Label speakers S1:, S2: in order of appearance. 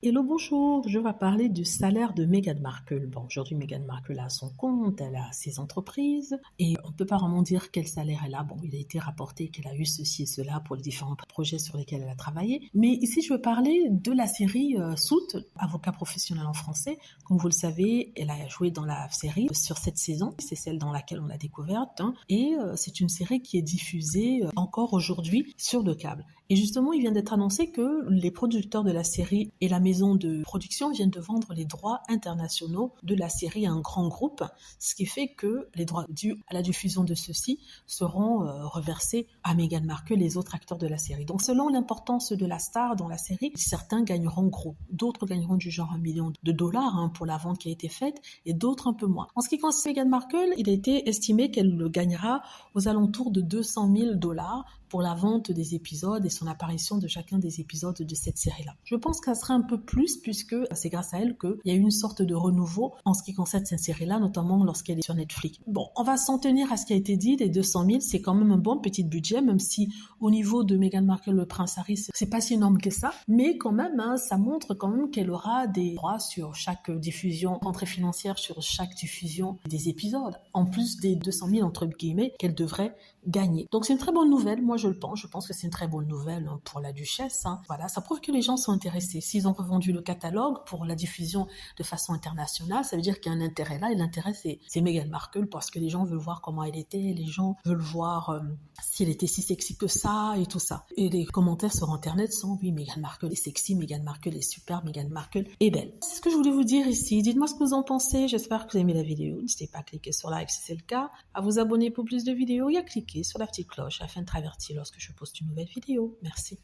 S1: Hello, bonjour, je vais parler du salaire de Meghan Markle. Bon, aujourd'hui, Meghan Markle a son compte, elle a ses entreprises, et on ne peut pas vraiment dire quel salaire elle a. Bon, il a été rapporté qu'elle a eu ceci et cela pour les différents projets sur lesquels elle a travaillé. Mais ici, je veux parler de la série Soot, avocat professionnel en français. Comme vous le savez, elle a joué dans la série sur cette saison. C'est celle dans laquelle on l'a découverte. Et c'est une série qui est diffusée encore aujourd'hui sur le câble. Et justement, il vient d'être annoncé que les producteurs de la série et la maison de production viennent de vendre les droits internationaux de la série à un grand groupe, ce qui fait que les droits dus à la diffusion de ceux-ci seront reversés à Meghan Markle et les autres acteurs de la série. Donc selon l'importance de la star dans la série, certains gagneront gros, d'autres gagneront du genre 1 million de dollars pour la vente qui a été faite et d'autres un peu moins. En ce qui concerne Meghan Markle, il a été estimé qu'elle gagnera aux alentours de 200 000 dollars pour la vente des épisodes et son apparition de chacun des épisodes de cette série-là. Je pense qu'elle sera un peu plus puisque c'est grâce à elle qu'il y a eu une sorte de renouveau en ce qui concerne cette série-là, notamment lorsqu'elle est sur Netflix. Bon, on va s'en tenir à ce qui a été dit, les 200 000, c'est quand même un bon petit budget, même si au niveau de Meghan Markle, le prince Harry, c'est pas si énorme que ça, mais quand même, ça montre quand même qu'elle aura des droits sur chaque diffusion, rentrée financière sur chaque diffusion des épisodes, en plus des 200 000 entre guillemets qu'elle devrait gagner. Donc c'est une très bonne nouvelle, moi je pense que c'est une très bonne nouvelle pour la duchesse. Voilà, ça prouve que les gens sont intéressés. S'ils ont revendu le catalogue pour la diffusion de façon internationale, ça veut dire qu'il y a un intérêt là, et l'intérêt c'est Meghan Markle parce que les gens veulent voir comment elle était, les gens veulent voir si elle était si sexy que ça et tout ça. Et les commentaires sur internet sont oui, Meghan Markle est sexy, Meghan Markle est super, Meghan Markle est belle. C'est ce que je voulais vous dire ici. Dites-moi ce que vous en pensez. J'espère que vous avez aimé la vidéo. N'hésitez pas à cliquer sur like si c'est le cas, à vous abonner pour plus de vidéos et à cliquer sur la petite cloche afin de être averti lorsque je poste une nouvelle vidéo. Merci.